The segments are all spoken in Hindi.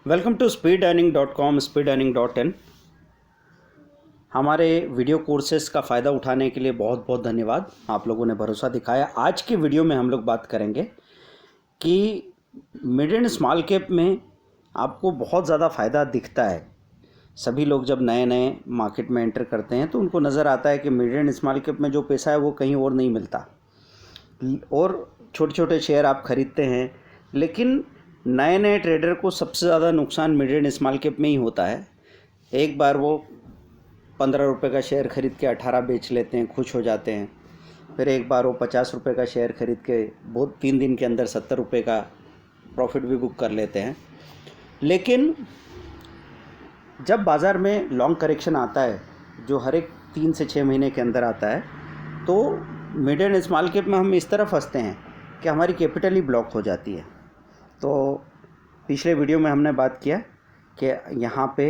Welcome to speedearning.com speedearning.in। हमारे वीडियो कोर्सेज का फ़ायदा उठाने के लिए बहुत बहुत धन्यवाद। आप लोगों ने भरोसा दिखाया। आज की वीडियो में हम लोग बात करेंगे कि मिड एंड स्मॉल कैप में आपको बहुत ज़्यादा फ़ायदा दिखता है। सभी लोग जब नए नए मार्केट में एंटर करते हैं तो उनको नज़र आता है कि मिड एंड स्मॉल कैप में जो पैसा है वो कहीं और नहीं मिलता, और छोटे छोटे शेयर आप ख़रीदते हैं। लेकिन नए नए ट्रेडर को सबसे ज़्यादा नुकसान मिड एंड स्मॉल कैप में ही होता है। एक बार वो 15 रुपये का शेयर ख़रीद के 18 बेच लेते हैं, खुश हो जाते हैं। फिर एक बार वो 50 रुपये का शेयर ख़रीद के बहुत 3 दिन के अंदर 70 रुपये का प्रॉफिट भी बुक कर लेते हैं। लेकिन जब बाज़ार में लॉन्ग करेक्शन आता है, जो हर एक 3 से 6 महीने के अंदर आता है, तो मिड एंड स्मॉल कैप में हम इस तरह फंसते हैं कि हमारी कैपिटल ही ब्लॉक हो जाती है। तो पिछले वीडियो में हमने बात किया कि यहाँ पे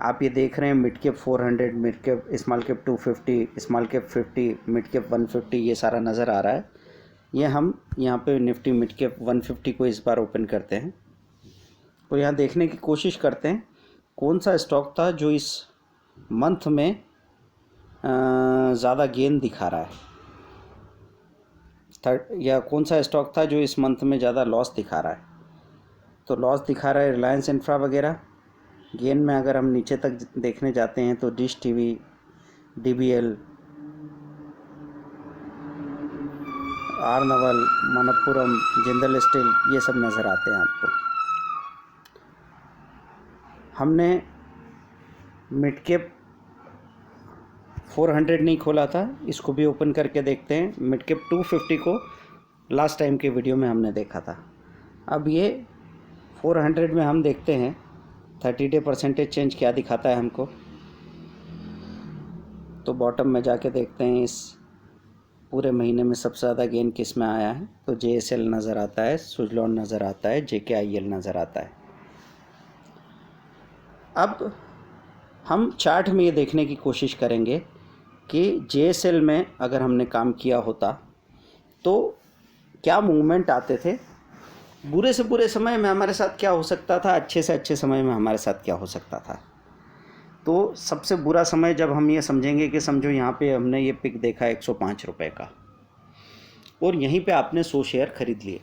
आप ये देख रहे हैं mid cap 400, mid cap small cap 250, small cap 50, mid cap 150, ये सारा नज़र आ रहा है। ये हम यहाँ पे निफ्टी मिड कैप 150 को इस बार ओपन करते हैं और यहाँ देखने की कोशिश करते हैं कौन सा स्टॉक था जो इस मंथ में ज़्यादा गेन दिखा रहा है, या कौन सा स्टॉक था जो इस मंथ में ज़्यादा लॉस दिखा रहा है। तो लॉस दिखा रहा है रिलायंस इंफ्रा वगैरह। गेन में अगर हम नीचे तक देखने जाते हैं तो डिश टीवी, डीबीएल, आर्नवल, मनप्पुरम, जिंदल स्टील, ये सब नज़र आते हैं आपको। हमने मिड कैप 400 नहीं खोला था, इसको भी ओपन करके देखते हैं। मिड कैप 250 को लास्ट टाइम के वीडियो में हमने देखा था। अब ये 400 में हम देखते हैं 30 डे परसेंटेज चेंज क्या दिखाता है हमको। तो बॉटम में जाके देखते हैं इस पूरे महीने में सबसे ज़्यादा गेन किस में आया है। तो JSL नज़र आता है, सुजलॉन नज़र आता है, JKIL नज़र आता है। अब हम चार्ट में ये देखने की कोशिश करेंगे कि JSL में अगर हमने काम किया होता तो क्या मूवमेंट आते थे, बुरे से बुरे समय में हमारे साथ क्या हो सकता था, अच्छे से अच्छे समय में हमारे साथ क्या हो सकता था। तो सबसे बुरा समय जब हम ये समझेंगे कि समझो यहाँ पे हमने ये पिक देखा 105 रुपये का, और यहीं पे आपने 100 शेयर ख़रीद लिए।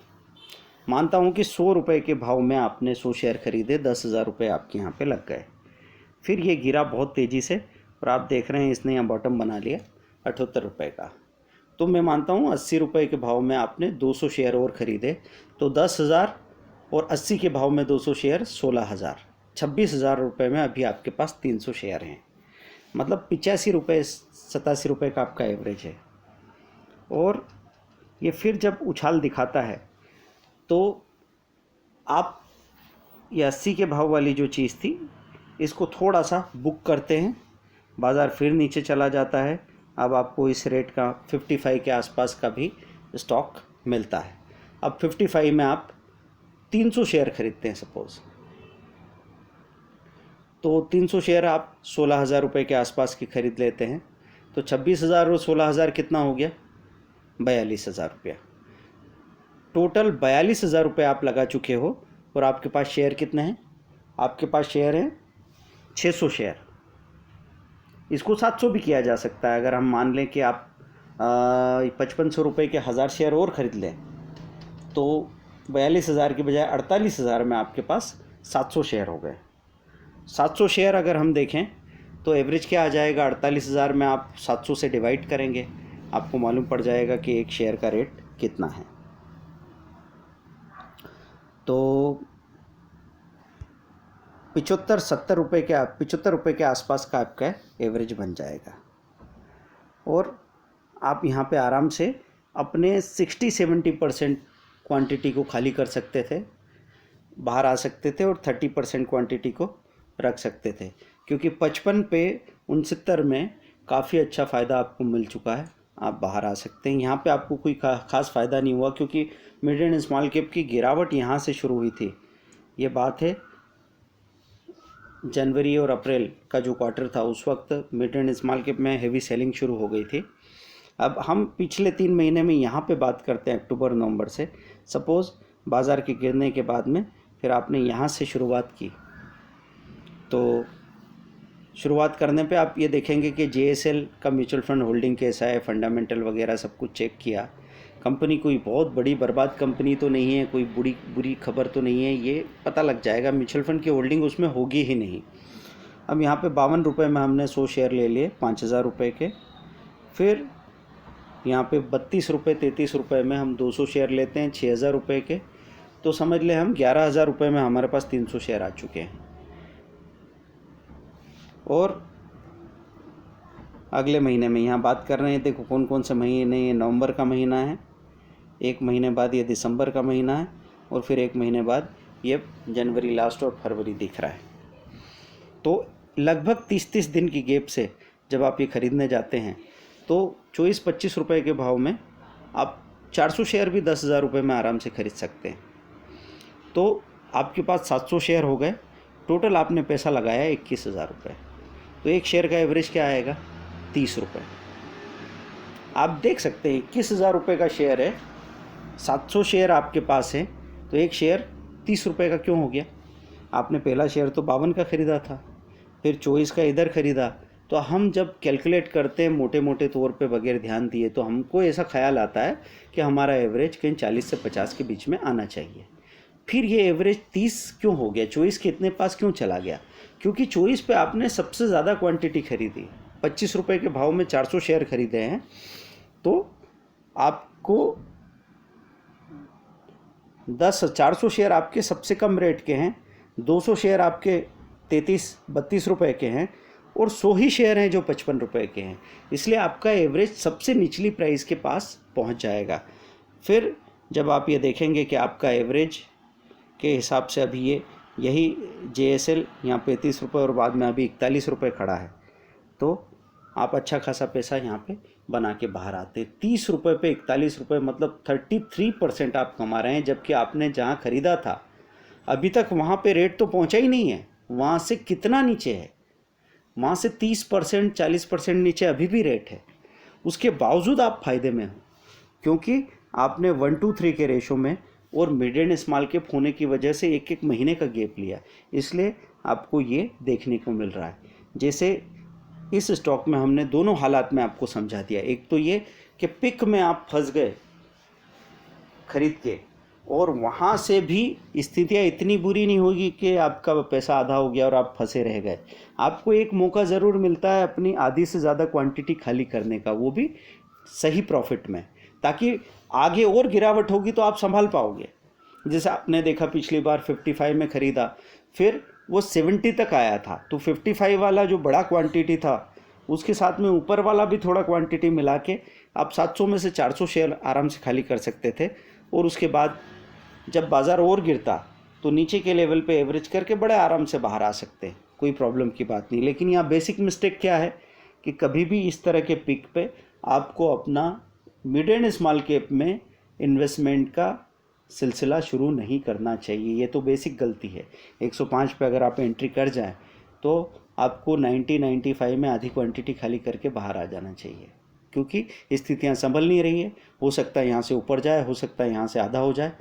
मानता हूँ कि 100 रुपये के भाव में आपने 100 शेयर ख़रीदे, 10,000 रुपये आपके यहाँ पे लग गए। फिर ये गिरा बहुत तेज़ी से और आप देख रहे हैं इसने यहाँ बॉटम बना लिया 78 रुपये का। तो मैं मानता हूँ 80 रुपये के भाव में आपने 200 शेयर और ख़रीदे, तो 10,000 और 80 के भाव में 200 शेयर 16,000, 26,000 रुपये में अभी आपके पास 300 शेयर हैं। मतलब 85 रुपये 87 रुपये का आपका एवरेज है। और ये फिर जब उछाल दिखाता है तो आप ये 80 के भाव वाली जो चीज़ थी इसको थोड़ा सा बुक करते हैं, बाज़ार फिर नीचे चला जाता है। अब आपको इस रेट का 55 के आसपास का भी स्टॉक मिलता है। अब 55 में आप 300 शेयर खरीदते हैं सपोज़, तो 300 शेयर आप 16,000 रुपये के आसपास की ख़रीद लेते हैं। तो 26,000 और 16,000 कितना हो गया? 42,000 रुपया। टोटल 42,000 रुपये आप लगा चुके हो। और आपके पास शेयर कितने हैं? आपके पास शेयर हैं 600 शेयर। इसको 700 भी किया जा सकता है। अगर हम मान लें कि आप 5500 रुपये के 1000 शेयर और ख़रीद लें तो 42,000 की बजाय 48,000 में आपके पास 700 शेयर हो गए। 700 शेयर अगर हम देखें तो एवरेज क्या आ जाएगा? 48,000 में आप 700 से डिवाइड करेंगे, आपको मालूम पड़ जाएगा कि एक शेयर का रेट कितना है। तो 75-70 रुपये के 75 रुपये के आसपास का आपका एवरेज बन जाएगा। और आप यहाँ पे आराम से अपने 60-70% क्वांटिटी को खाली कर सकते थे, बाहर आ सकते थे, और 30% क्वांटिटी को रख सकते थे, क्योंकि 55 पे 69 में काफ़ी अच्छा फ़ायदा आपको मिल चुका है। आप बाहर आ सकते हैं। यहाँ पे आपको कोई ख़ास फ़ायदा नहीं हुआ, क्योंकि मिड एंड स्मॉल कैप की गिरावट यहाँ से शुरू हुई थी। ये बात है जनवरी और अप्रैल का जो क्वार्टर था, उस वक्त मिड एंड स्मॉल कैप में हेवी सेलिंग शुरू हो गई थी। अब हम पिछले 3 महीने में यहाँ पे बात करते हैं, अक्टूबर नवंबर से। सपोज़ बाज़ार के गिरने के बाद में फिर आपने यहाँ से शुरुआत की, तो शुरुआत करने पे आप ये देखेंगे कि JSL का म्यूचुअल फंड होल्डिंग कैसा है, फंडामेंटल वगैरह सब कुछ चेक किया। कंपनी कोई बहुत बड़ी बर्बाद कंपनी तो नहीं है, कोई बुरी खबर तो नहीं है, ये पता लग जाएगा। म्यूचुअल फंड की होल्डिंग उसमें होगी ही नहीं। अब यहाँ पे 52 रुपये में हमने 100 शेयर ले लिए 5000 रुपये के। फिर यहाँ पे 32 रुपये 33 रुपये में हम 200 शेयर लेते हैं 6000 रुपये के, तो समझ लें हम 11000 रुपये में हमारे पास 300 शेयर आ चुके हैं। और अगले महीने में यहाँ बात कर रहे हैं, देखो कौन कौन से महीने, ये नवंबर का महीना है, एक महीने बाद ये दिसंबर का महीना है, और फिर एक महीने बाद ये जनवरी लास्ट और फरवरी दिख रहा है। तो लगभग 30-30 दिन की गैप से जब आप ये ख़रीदने जाते हैं तो 24-25 रुपये के भाव में आप 400 शेयर भी 10,000 रुपये में आराम से ख़रीद सकते हैं। तो आपके पास 700 शेयर हो गए, टोटल आपने पैसा लगाया 21,000 रुपये। तो एक शेयर का एवरेज क्या आएगा? 30 रुपये। आप देख सकते हैं 21,000 रुपये का शेयर है, 700 शेयर आपके पास है, तो एक शेयर 30 रुपये का क्यों हो गया? आपने पहला शेयर तो 52 का ख़रीदा था, फिर 24 का इधर ख़रीदा। तो हम जब कैलकुलेट करते हैं मोटे मोटे तौर पे बगैर ध्यान दिए, तो हमको ऐसा ख्याल आता है कि हमारा एवरेज कहीं 40 से 50 के बीच में आना चाहिए। फिर ये एवरेज 30 क्यों हो गया? 24 के इतने पास क्यों चला गया? क्योंकि 24 पे आपने सबसे ज़्यादा क्वांटिटी खरीदी, 25 रुपये के भाव में 400 शेयर खरीदे हैं, तो आपको 400 शेयर आपके सबसे कम रेट के हैं, 200 शेयर आपके 32 रुपये के हैं, और 100 ही शेयर हैं जो 55 रुपये के हैं। इसलिए आपका एवरेज सबसे निचली प्राइस के पास पहुंच जाएगा। फिर जब आप ये देखेंगे कि आपका एवरेज के हिसाब से अभी यही JSL यहाँ 35 रुपये और बाद में अभी 41 रुपये खड़ा है, तो आप अच्छा खासा पैसा यहाँ पे बना के बाहर आते। 30 रुपये पे 41 रुपये, मतलब 33% आप कमा रहे हैं, जबकि आपने जहाँ ख़रीदा था अभी तक वहाँ पे रेट तो पहुँचा ही नहीं है, वहाँ से कितना नीचे है, वहाँ से 30% 40% नीचे अभी भी रेट है। उसके बावजूद आप फ़ायदे में हो, क्योंकि आपने 1-2-3 के रेशो में और मिड एंड स्मॉल कैप होने की वजह से एक एक महीने का गैप लिया, इसलिए आपको ये देखने को मिल रहा है। जैसे इस स्टॉक में हमने दोनों हालात में आपको समझा दिया। एक तो ये कि पिक में आप फंस गए खरीद के, और वहाँ से भी स्थितियाँ इतनी बुरी नहीं होगी कि आपका पैसा आधा हो गया और आप फंसे रह गए। आपको एक मौका ज़रूर मिलता है अपनी आधी से ज़्यादा क्वांटिटी खाली करने का, वो भी सही प्रॉफिट में, ताकि आगे और गिरावट होगी तो आप संभाल पाओगे। जैसे आपने देखा पिछली बार 55 में ख़रीदा, फिर वो 70 तक आया था, तो 55 वाला जो बड़ा क्वांटिटी था उसके साथ में ऊपर वाला भी थोड़ा क्वांटिटी मिला के आप 700 में से 400 शेयर आराम से खाली कर सकते थे। और उसके बाद जब बाज़ार और गिरता तो नीचे के लेवल पे एवरेज करके बड़े आराम से बाहर आ सकते हैं, कोई प्रॉब्लम की बात नहीं। लेकिन यहाँ बेसिक मिस्टेक क्या है कि कभी भी इस तरह के पिक पे आपको अपना मिड एंड स्मॉल कैप में इन्वेस्टमेंट का सिलसिला शुरू नहीं करना चाहिए। ये तो बेसिक गलती है। 105 पे अगर आप एंट्री कर जाएं तो आपको 90-95 में आधी क्वांटिटी खाली करके बाहर आ जाना चाहिए, क्योंकि स्थितियाँ संभल नहीं रही है। हो सकता है यहाँ से ऊपर जाए, हो सकता है यहाँ से आधा हो जाए,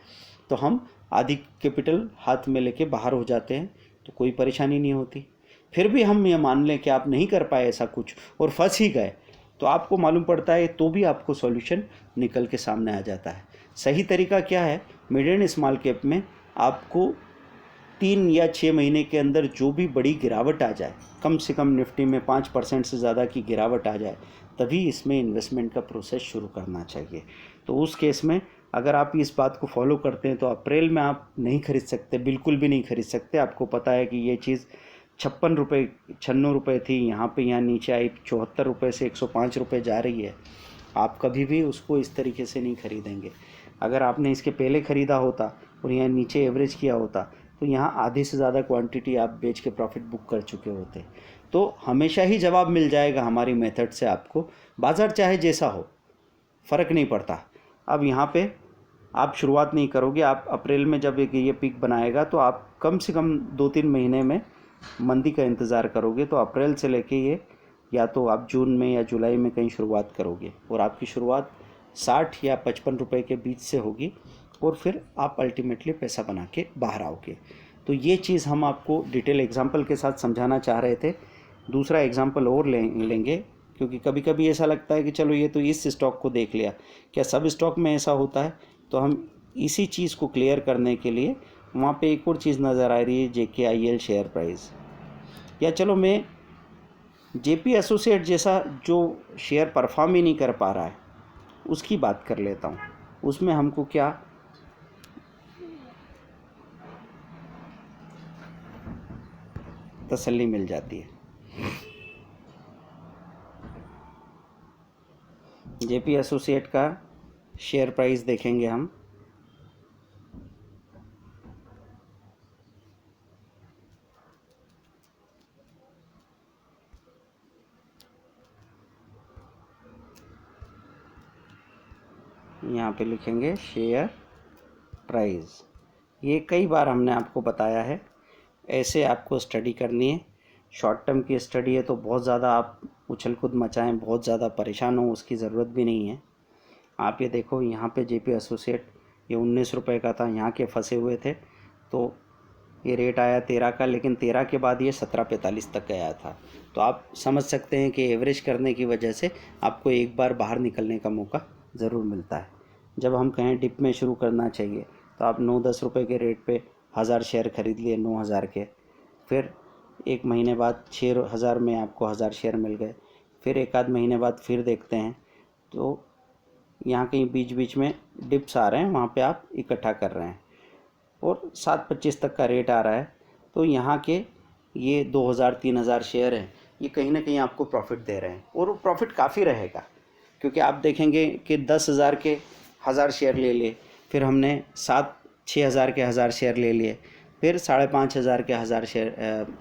तो हम आधी कैपिटल हाथ में लेके बाहर हो जाते हैं, तो कोई परेशानी नहीं होती। फिर भी हम ये मान लें कि आप नहीं कर पाए ऐसा कुछ और फंस ही गए, तो आपको मालूम पड़ता है, तो भी आपको सॉल्यूशन निकल के सामने आ जाता है। सही तरीका क्या है? मिड एंड स्मॉल कैप में आपको 3 या 6 महीने के अंदर जो भी बड़ी गिरावट आ जाए, कम से कम निफ्टी में 5% से ज़्यादा की गिरावट आ जाए, तभी इसमें इन्वेस्टमेंट का प्रोसेस शुरू करना चाहिए। तो उस केस में अगर आप इस बात को फॉलो करते हैं तो अप्रैल में आप नहीं खरीद सकते, बिल्कुल भी नहीं खरीद सकते। आपको पता है कि ये चीज़ 56 रुपये 96 रुपये थी, यहाँ नीचे आई 74 रुपये से 105 रुपये जा रही है। आप कभी भी उसको इस तरीके से नहीं खरीदेंगे। अगर आपने इसके पहले ख़रीदा होता और यहाँ नीचे एवरेज किया होता, तो यहाँ आधे से ज़्यादा क्वांटिटी आप बेच के प्रॉफिट बुक कर चुके होते। तो हमेशा ही जवाब मिल जाएगा हमारी मेथड से आपको, बाज़ार चाहे जैसा हो, फ़र्क नहीं पड़ता। अब यहाँ पे आप शुरुआत नहीं करोगे, आप अप्रैल में जब ये पीक बनाएगा तो आप कम से कम 2-3 महीने में मंदी का इंतज़ार करोगे। तो अप्रैल से लेके ये या तो आप जून में या जुलाई में कहीं शुरुआत करोगे, और आपकी शुरुआत 60 या 55 रुपये के बीच से होगी। और फिर आप अल्टीमेटली पैसा बना के बाहर आओगे। तो ये चीज़ हम आपको डिटेल एग्जांपल के साथ समझाना चाह रहे थे। दूसरा एग्जांपल और लेंगे, क्योंकि कभी कभी ऐसा लगता है कि चलो ये तो इस स्टॉक को देख लिया, क्या सब स्टॉक में ऐसा होता है? तो हम इसी चीज़ को क्लियर करने के लिए वहाँ पे एक और चीज़ नज़र आ रही है, JKIL शेयर प्राइस, या चलो मैं JP एसोसिएट जैसा जो शेयर परफॉर्म ही नहीं कर पा रहा है उसकी बात कर लेता हूँ। उसमें हमको क्या तसल्ली मिल जाती है। JP एसोसिएट का शेयर प्राइस देखेंगे हम। यहाँ पे लिखेंगे शेयर प्राइस। ये कई बार हमने आपको बताया है, ऐसे आपको स्टडी करनी है। शॉर्ट टर्म की स्टडी है तो बहुत ज़्यादा आप उछल कूद मचाएं, बहुत ज़्यादा परेशान हो, उसकी ज़रूरत भी नहीं है। आप ये देखो, यहाँ पे JP एसोसिएट ये 19 रुपये का था, यहाँ के फंसे हुए थे, तो ये रेट आया 13 का, लेकिन 13 के बाद ये 17.45 तक गया था। तो आप समझ सकते हैं कि एवरेज करने की वजह से आपको एक बार बाहर निकलने का मौका ज़रूर मिलता है। जब हम कहें डिप में शुरू करना चाहिए तो आप 9-10 रुपये के रेट पे 1000 शेयर खरीद लिए, 9000 के, फिर एक महीने बाद 6000 में आपको 1000 शेयर मिल गए, फिर एक आध महीने बाद फिर देखते हैं तो यहाँ कहीं बीच बीच में डिप्स आ रहे हैं, वहाँ पे आप इकट्ठा कर रहे हैं और 7.25 तक का रेट आ रहा है। तो यहाँ के ये 2000-3000 शेयर हैं, ये कहीं ना कहीं आपको प्रॉफिट दे रहे हैं, और वो प्रॉफिट काफ़ी रहेगा, क्योंकि आप देखेंगे कि 10,000 के 1000 शेयर ले लिए, फिर हमने 6,000 के 1000 शेयर ले लिए, फिर 5,500 के 1000 शेयर,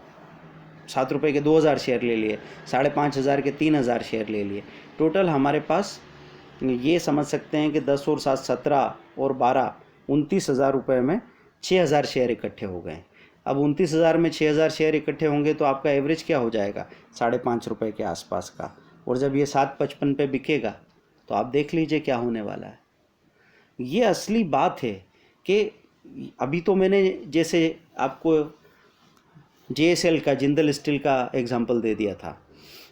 7 रुपये के 2000 शेयर ले लिए, 5,500 के 3000 शेयर ले लिए। टोटल हमारे पास ये समझ सकते हैं कि 10 और 7 17 और 12 29,000 रुपये में 6,000 शेयर इकट्ठे हो गए। अब 29,000 में 6,000 शेयर इकट्ठे होंगे तो आपका एवरेज क्या हो जाएगा? 5.5 रुपये के आसपास का। और जब ये 7.55 पे बिकेगा तो आप देख लीजिए क्या होने वाला है। ये असली बात है कि अभी तो मैंने जैसे आपको JSL का, जिंदल स्टील का एग्जांपल दे दिया था,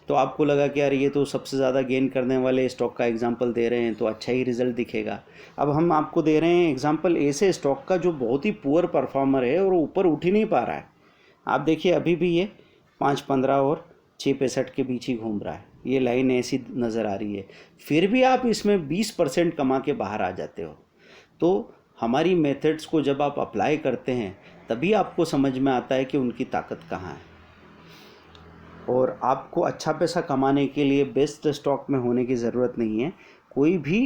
तो आपको लगा कि यार ये तो सबसे ज़्यादा गेन करने वाले स्टॉक का एग्जांपल दे रहे हैं तो अच्छा ही रिजल्ट दिखेगा। अब हम आपको दे रहे हैं एग्जांपल ऐसे स्टॉक का जो बहुत ही पुअर परफॉर्मर है और ऊपर उठ ही नहीं पा रहा है। आप देखिए अभी भी ये 5.15 और 6.65 के बीच ही घूम रहा है, ये लाइन ऐसी नज़र आ रही है, फिर भी आप इसमें 20% कमा के बाहर आ जाते हो। तो हमारी मेथड्स को जब आप अप्लाई करते हैं तभी आपको समझ में आता है कि उनकी ताकत कहाँ है। और आपको अच्छा पैसा कमाने के लिए बेस्ट स्टॉक में होने की ज़रूरत नहीं है। कोई भी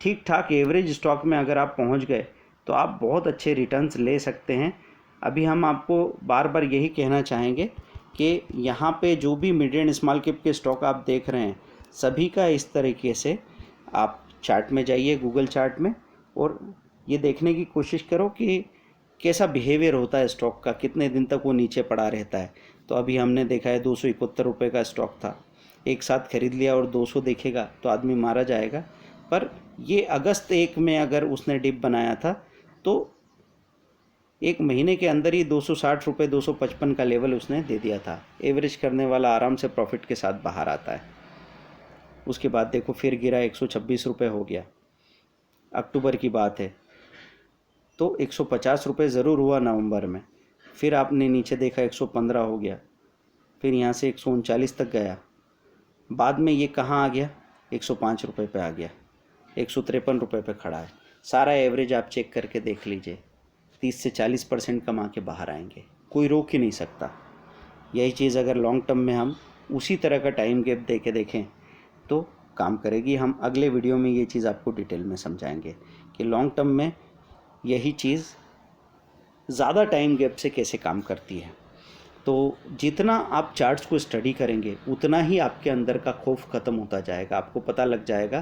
ठीक ठाक एवरेज स्टॉक में अगर आप पहुंच गए तो आप बहुत अच्छे रिटर्न्स ले सकते हैं। अभी हम आपको बार बार यही कहना चाहेंगे कि यहाँ पे जो भी मिड एंड स्मॉल कैप के स्टॉक आप देख रहे हैं, सभी का इस तरीके से आप चार्ट में जाइए, गूगल चार्ट में, और ये देखने की कोशिश करो कि कैसा बिहेवियर होता है स्टॉक का, कितने दिन तक वो नीचे पड़ा रहता है। तो अभी हमने देखा है 271 रुपये का स्टॉक था, एक साथ खरीद लिया और 200 देखेगा तो आदमी मारा जाएगा। पर ये अगस्त 1 में अगर उसने डिप बनाया था तो एक महीने के अंदर ही 260 रुपये, 255 का लेवल उसने दे दिया था। एवरेज करने वाला आराम से प्रॉफिट के साथ बाहर आता है। उसके बाद देखो फिर गिरा, 126 रुपये हो गया, अक्टूबर की बात है। तो 150 रुपये ज़रूर हुआ नवंबर में, फिर आपने नीचे देखा 115 हो गया, फिर यहाँ से 139 तक गया, बाद में ये कहाँ आ गया? 105 रुपये पे आ गया, 153 रुपये पे खड़ा है। सारा एवरेज आप चेक करके देख लीजिए, 30 से 40% कमा के बाहर आएंगे, कोई रोक ही नहीं सकता। यही चीज़ अगर लॉन्ग टर्म में हम उसी तरह का टाइम गैप दे के देखें तो काम करेगी। हम अगले वीडियो में ये चीज़ आपको डिटेल में समझाएंगे कि लॉन्ग टर्म में यही चीज़ ज़्यादा टाइम गैप से कैसे काम करती है। तो जितना आप चार्ट्स को स्टडी करेंगे उतना ही आपके अंदर का खौफ ख़त्म होता जाएगा। आपको पता लग जाएगा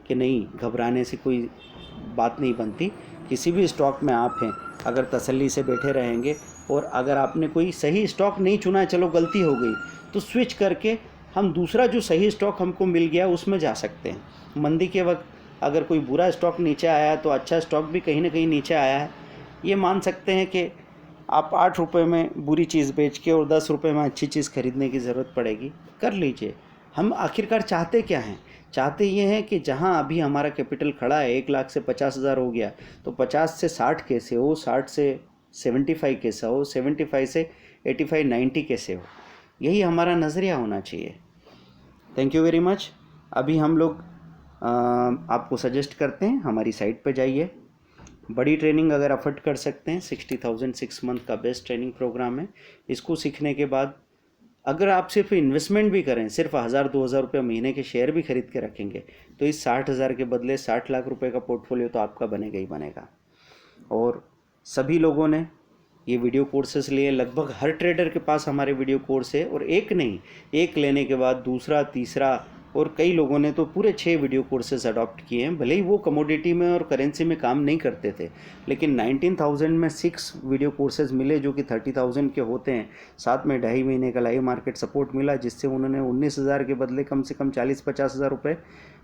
कि नहीं, घबराने से कोई बात नहीं बनती। किसी भी स्टॉक में आप हैं, अगर तसल्ली से बैठे रहेंगे और अगर आपने कोई सही स्टॉक नहीं चुना है, चलो गलती हो गई, तो स्विच करके हम दूसरा जो सही स्टॉक हमको मिल गया उसमें जा सकते हैं। मंदी के वक्त अगर कोई बुरा स्टॉक नीचे आया है तो अच्छा स्टॉक भी कहीं ना कहीं नीचे आया है। ये मान सकते हैं कि आप 8 रुपये में बुरी चीज़ बेच के और 10 रुपये में अच्छी चीज़ खरीदने की ज़रूरत पड़ेगी, कर लीजिए। हम आखिरकार चाहते क्या हैं? चाहते ये हैं कि जहां अभी हमारा कैपिटल खड़ा है 1 लाख से 50,000 हो गया, तो 50 से 60 कैसे हो, 60 से 75 कैसे हो, 75 से 85 90 कैसे हो, यही हमारा नज़रिया होना चाहिए। Thank you very much. अभी हम लोग आपको सजेस्ट करते हैं हमारी साइट पे जाइए। बड़ी ट्रेनिंग अगर अफोर्ड कर सकते हैं, 60,000 6 मंथ का बेस्ट ट्रेनिंग प्रोग्राम है। इसको सीखने के बाद अगर आप सिर्फ इन्वेस्टमेंट भी करें, सिर्फ 1,000-2,000 रुपये महीने के शेयर भी खरीद के रखेंगे, तो इस 60,000 के बदले 60 लाख रुपए का पोर्टफोलियो तो आपका बनेगा ही बनेगा। और सभी लोगों ने ये वीडियो कोर्सेज लिए, लगभग हर ट्रेडर के पास हमारे वीडियो कोर्स है, और एक नहीं, एक लेने के बाद दूसरा, तीसरा, और कई लोगों ने तो पूरे 6 वीडियो कोर्सेज अडॉप्ट किए हैं। भले ही वो कमोडिटी में और करेंसी में काम नहीं करते थे, लेकिन 19,000 में 6 वीडियो कोर्सेज मिले जो कि 30,000 के होते हैं। साथ में 2.5 महीने का लाइव मार्केट सपोर्ट मिला, जिससे उन्होंने 19,000 के बदले कम से कम 40-50,000 रुपये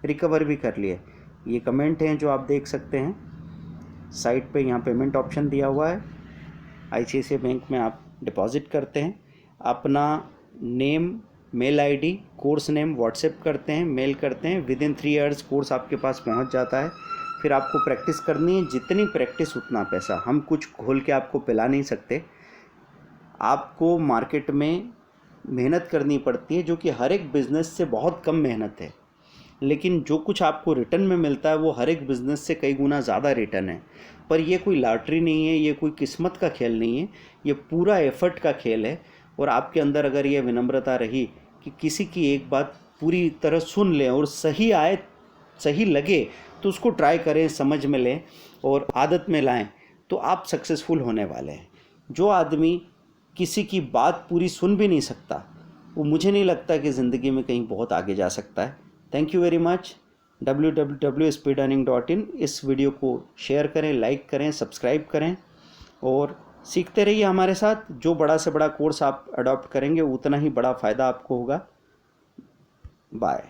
रिकवर भी कर लिए। ये कमेंट हैं जो आप देख सकते हैं साइट पे। यहाँ पेमेंट ऑप्शन दिया हुआ है, ICICI बैंक में आप डिपॉजिट करते हैं, अपना name, mail ID, course name WhatsApp करते हैं, मेल करते हैं, विद इन 3 आवर्स कोर्स आपके पास पहुंच जाता है। फिर आपको प्रैक्टिस करनी है, जितनी प्रैक्टिस उतना पैसा। हम कुछ खोल के आपको पिला नहीं सकते, आपको मार्केट में मेहनत करनी पड़ती है, जो कि हर एक बिज़नेस से बहुत कम मेहनत है, लेकिन जो कुछ आपको रिटर्न में मिलता है वो हर एक बिज़नेस से कई गुना ज़्यादा रिटर्न है। पर ये कोई लॉटरी नहीं है, ये कोई किस्मत का खेल नहीं है, ये पूरा एफर्ट का खेल है। और आपके अंदर अगर ये विनम्रता रही कि किसी की एक बात पूरी तरह सुन लें और सही आए, सही लगे तो उसको ट्राई करें, समझ में लें और आदत में लाएं, तो आप सक्सेसफुल होने वाले हैं। जो आदमी किसी की बात पूरी सुन भी नहीं सकता, वो मुझे नहीं लगता कि ज़िंदगी में कहीं बहुत आगे जा सकता है। Thank you very much. www.speedearning.in। इस वीडियो को शेयर करें, लाइक करें, सब्सक्राइब करें और सीखते रहिए हमारे साथ। जो बड़ा से बड़ा कोर्स आप अडॉप्ट करेंगे उतना ही बड़ा फ़ायदा आपको होगा। बाय।